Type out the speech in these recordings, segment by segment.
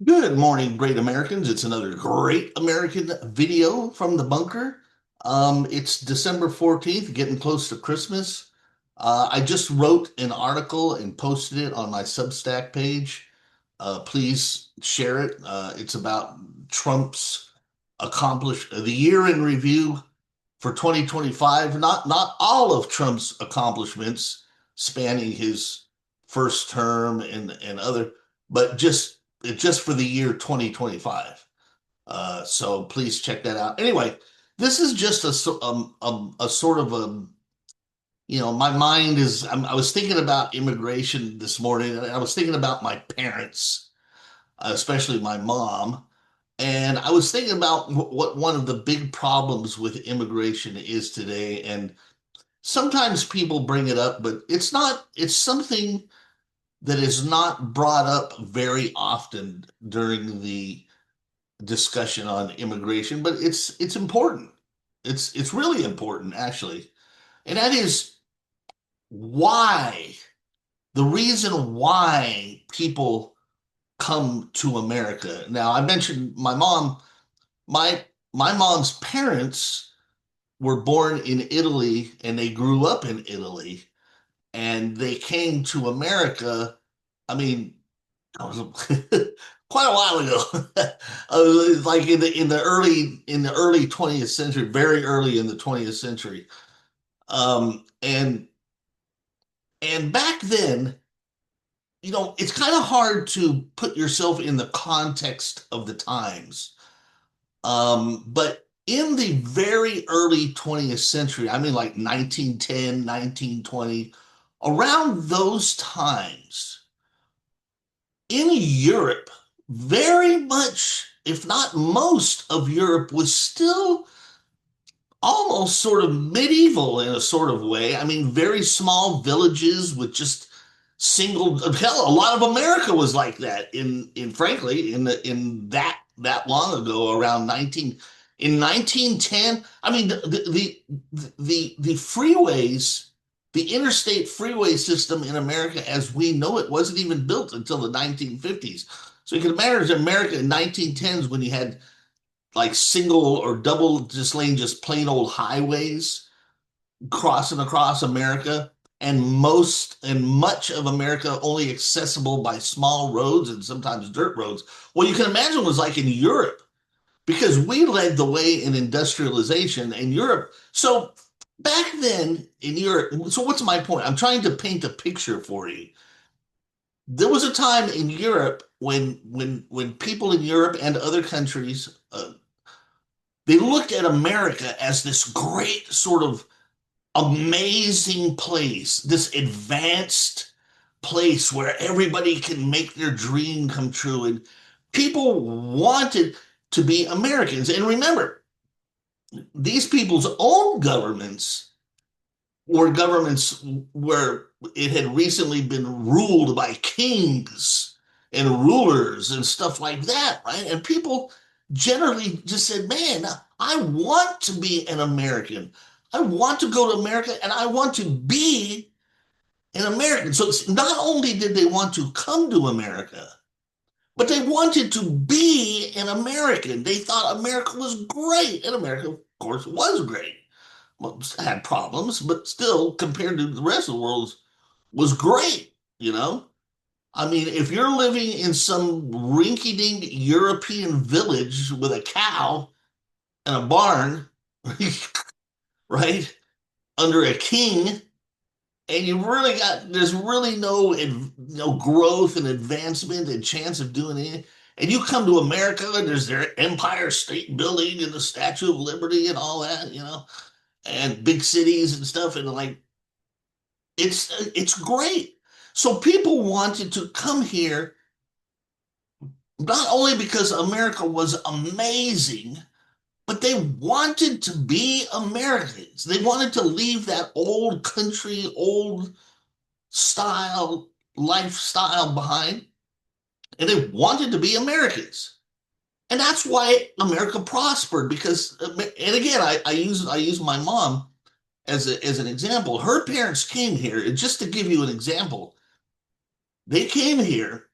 Good morning, great Americans. It's another great American video from the bunker. It's December 14th, getting close to Christmas. I just wrote an article and posted it on my Substack page. Please share it. It's about Trump's the year in review for 2025. Not all of Trump's accomplishments spanning his first term and other, but just for the year 2025. So please check that out. Anyway, this is just a sort of my mind is. I was thinking about immigration this morning, and I was thinking about my parents, especially my mom. And I was thinking about what one of the big problems with immigration is today. And sometimes people bring it up, but it's something that is not brought up very often during the discussion on immigration, but it's important. It's really important, actually. And that is why the reason why people come to America. Now, I mentioned my mom, my my mom's parents were born in Italy and they grew up in Italy and they came to America. I mean, I was quite a while ago. I was like in the early 20th century, very early in the 20th century. And back then, it's kind of hard to put yourself in the context of the times. But in the very early 20th century, I mean like 1910, 1920, around those times in Europe, very much, if not most of Europe was still almost sort of medieval in a sort of way. I mean, very small villages with just hell, a lot of America was like that in frankly in that long ago, around 1910. I mean, the freeways, the interstate freeway system in America as we know it wasn't even built until the 1950s. So you can imagine America in 1910s when you had like single or double just lane, just plain old highways crossing across America, and much of America only accessible by small roads and sometimes dirt roads. Well, you can imagine what it was like in Europe because we led the way in industrialization in Europe. So back then in Europe, so what's my point? I'm trying to paint a picture for you. There was a time in Europe when people in Europe and other countries they looked at America as this great sort of amazing place, this advanced place where everybody can make their dream come true. And people wanted to be Americans. And remember, these people's own governments were governments where it had recently been ruled by kings and rulers and stuff like that, right? And people generally just said, man, I want to be an American. I want to go to America and I want to be an American. So it's not only did they want to come to America, but they wanted to be an American. They thought America was great. And America, of course, was great. Well, had problems, but still, compared to the rest of the world, was great. I mean, if you're living in some rinky-dink European village with a cow and a barn, right, under a king, and there's really no growth and advancement and chance of doing anything. And you come to America and there's their Empire State Building and the Statue of Liberty and all that, and big cities and stuff, and like it's great. So people wanted to come here not only because America was amazing, but they wanted to be Americans. They wanted to leave that old country, old style lifestyle behind, and they wanted to be Americans. And that's why America prospered because, and again, I use my mom as an example. Her parents came here, and just to give you an example, they came here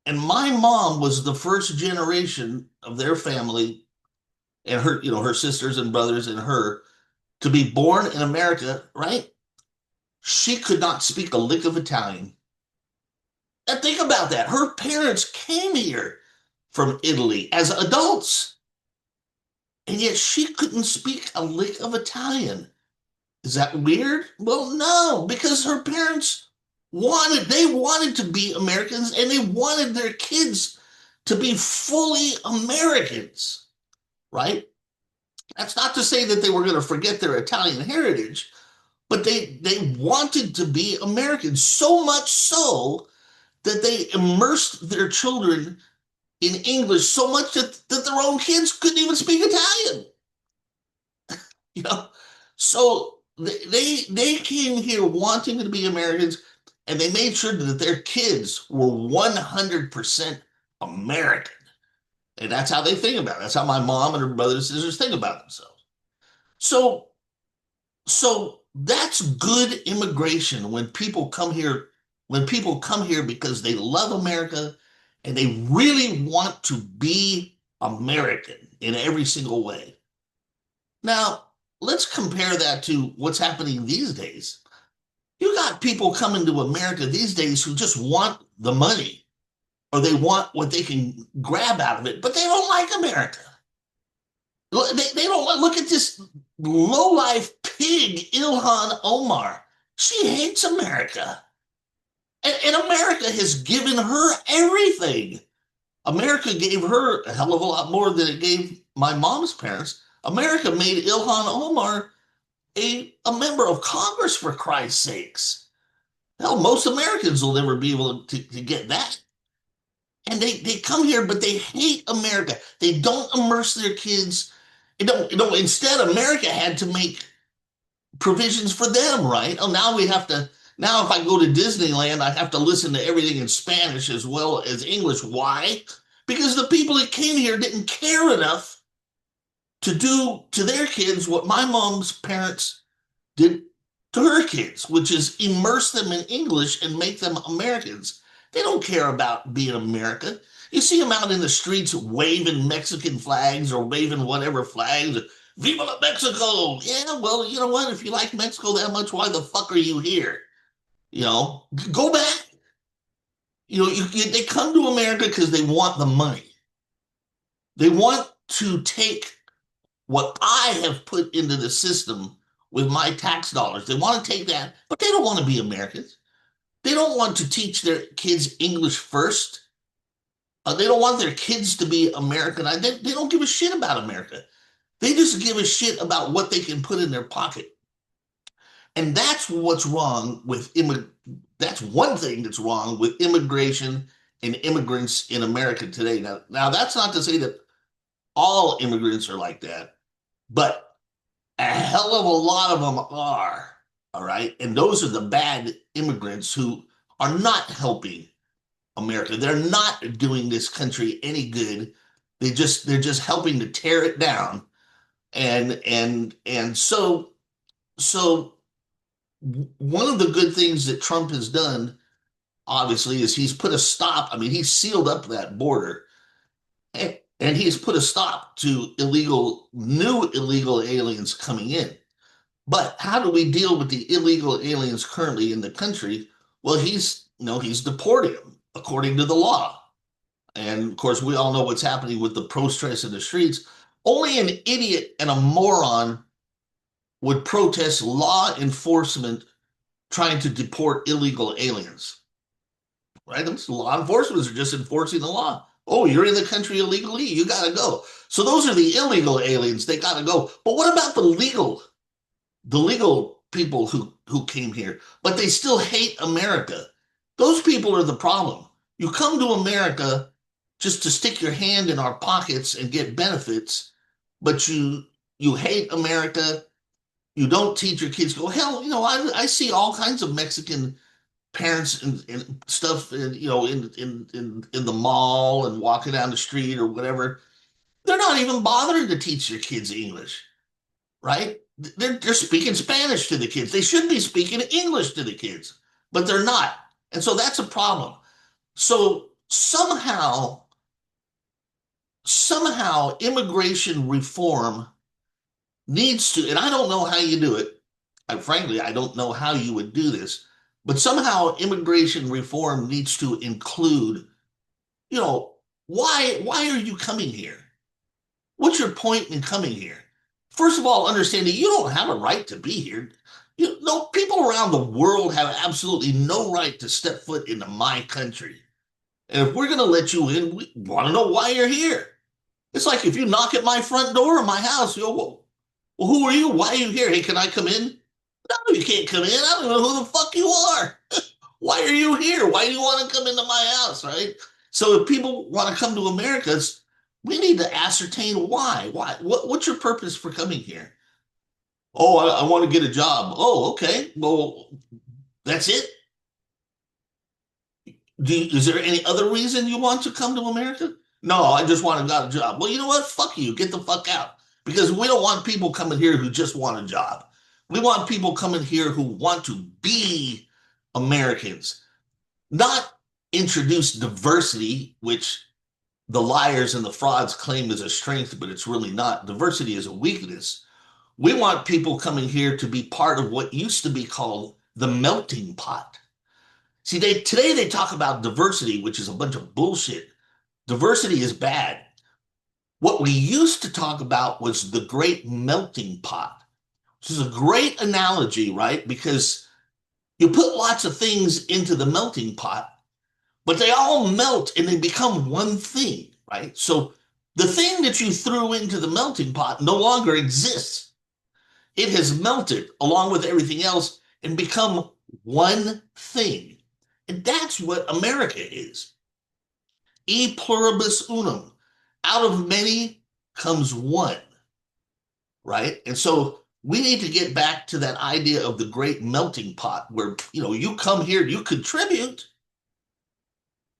And my mom was the first generation of their family and her, her sisters and brothers and her to be born in America, right? She could not speak a lick of Italian. And think about that. Her parents came here from Italy as adults, and yet she couldn't speak a lick of Italian. Is that weird? Well, no, because her parents they wanted to be Americans and they wanted their kids to be fully Americans, right? That's not to say that they were going to forget their Italian heritage, but they wanted to be Americans so much so that they immersed their children in English so much that their own kids couldn't even speak Italian. You know, so they came here wanting to be Americans, and they made sure that their kids were 100% American. And that's how they think about it. That's how my mom and her brothers and sisters think about themselves. So so that's good immigration when people come here because they love America and they really want to be American in every single way. Now, let's compare that to what's happening these days. You got people coming to America these days who just want the money or they want what they can grab out of it, but they don't like America. They don't look at this low-life pig, Ilhan Omar. She hates America. And America has given her everything. America gave her a hell of a lot more than it gave my mom's parents. America made Ilhan Omar a member of Congress, for Christ's sakes. Hell, most Americans will never be able to get that. And they come here, but they hate America. They don't immerse their kids. Instead, America had to make provisions for them, right? Oh, now if I go to Disneyland, I have to listen to everything in Spanish as well as English. Why? Because the people that came here didn't care enough to do to their kids what my mom's parents did to her kids, which is immerse them in English and make them Americans. They don't care about being America. You see them out in the streets waving Mexican flags or waving whatever flags. Viva la Mexico! Yeah, well, you know what? If you like Mexico that much, why the fuck are you here? Go back. They come to America because they want the money. They want to take what I have put into the system with my tax dollars. They want to take that, but they don't want to be Americans. They don't want to teach their kids English first. They don't want their kids to be American. They don't give a shit about America. They just give a shit about what they can put in their pocket. And that's what's wrong with that's one thing that's wrong with immigration and immigrants in America today. Now that's not to say that all immigrants are like that, but a hell of a lot of them are. All right. And those are the bad immigrants who are not helping America. They're not doing this country any good. They're just helping to tear it down. And so one of the good things that Trump has done, obviously, is he's put a stop. I mean, he's sealed up that border and he's put a stop to new illegal aliens coming in. But how do we deal with the illegal aliens currently in the country? Well, he's deporting them according to the law. And of course, we all know what's happening with the protests in the streets. Only an idiot and a moron would protest law enforcement trying to deport illegal aliens. Right? Law enforcement are just enforcing the law. Oh, you're in the country illegally, you got to go. So those are the illegal aliens. They got to go. But what about the legal people who came here, but they still hate America? Those people are the problem. You come to America just to stick your hand in our pockets and get benefits, but you hate America. You don't teach your kids. Go hell. I see all kinds of Mexican parents and stuff, in the mall and walking down the street or whatever. They're not even bothering to teach their kids English, right? They're speaking Spanish to the kids. They should be speaking English to the kids, but they're not. And so that's a problem. So somehow, somehow immigration reform needs to, and I don't know how you do it. Frankly, I don't know how you would do this, but somehow immigration reform needs to include, you know, why are you coming here? What's your point in coming here? First of all, understanding you don't have a right to be here. You know, people around the world have absolutely no right to step foot into my country. And if we're going to let you in, we want to know why you're here. It's like if you knock at my front door of my house, you go, well, who are you? Why are you here? Hey, can I come in? No, you can't come in. I don't know who the fuck you are. Why are you here? Why do you want to come into my house, right? So if people want to come to America, we need to ascertain why. Why? What's your purpose for coming here? Oh, I want to get a job. Oh, okay. Well, that's it. Is there any other reason you want to come to America? No, I just want to got a job. Well, you know what? Fuck you. Get the fuck out. Because we don't want people coming here who just want a job. We want people coming here who want to be Americans, not introduce diversity, which the liars and the frauds claim is a strength, but it's really not. Diversity is a weakness. We want people coming here to be part of what used to be called the melting pot. See, today they talk about diversity, which is a bunch of bullshit. Diversity is bad. What we used to talk about was the great melting pot, which is a great analogy, right? Because you put lots of things into the melting pot, but they all melt and they become one thing, right? So the thing that you threw into the melting pot no longer exists. It has melted along with everything else and become one thing. And that's what America is. E pluribus unum. Out of many comes one, right? And so we need to get back to that idea of the great melting pot where, you come here, you contribute,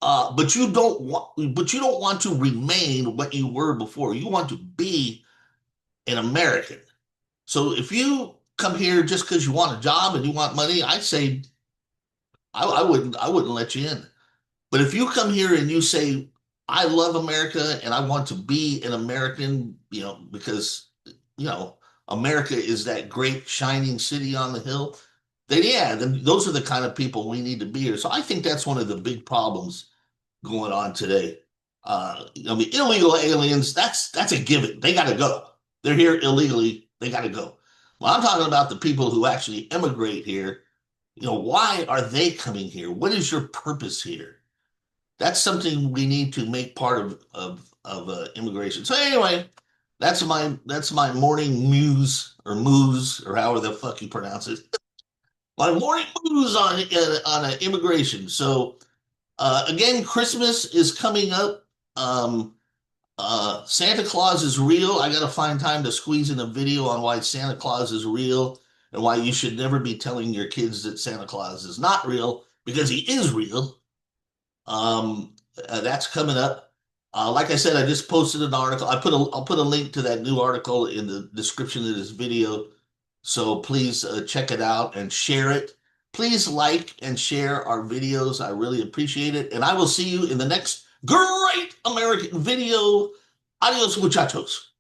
but you don't want to remain what you were before. You want to be an American. So if you come here just because you want a job and you want money, I say I wouldn't let you in. But if you come here and you say, I love America and I want to be an American, because, you know, America is that great shining city on the hill, then yeah, then those are the kind of people we need to be here. So I think that's one of the big problems going on today. Illegal aliens, that's a given. They got to go. They're here illegally. They got to go. Well, I'm talking about the people who actually immigrate here. Why are they coming here? What is your purpose here? That's something we need to make part of immigration. So anyway, that's my morning muse or however the fuck you pronounce it. My morning muse on immigration. So again, Christmas is coming up. Santa Claus is real. I got to find time to squeeze in a video on why Santa Claus is real and why you should never be telling your kids that Santa Claus is not real because he is real. That's coming up. Like I said, I just posted an article. I'll put a link to that new article in the description of this video. So please check it out and share it. Please like and share our videos. I really appreciate it. And I will see you in the next great American video. Adios, muchachos.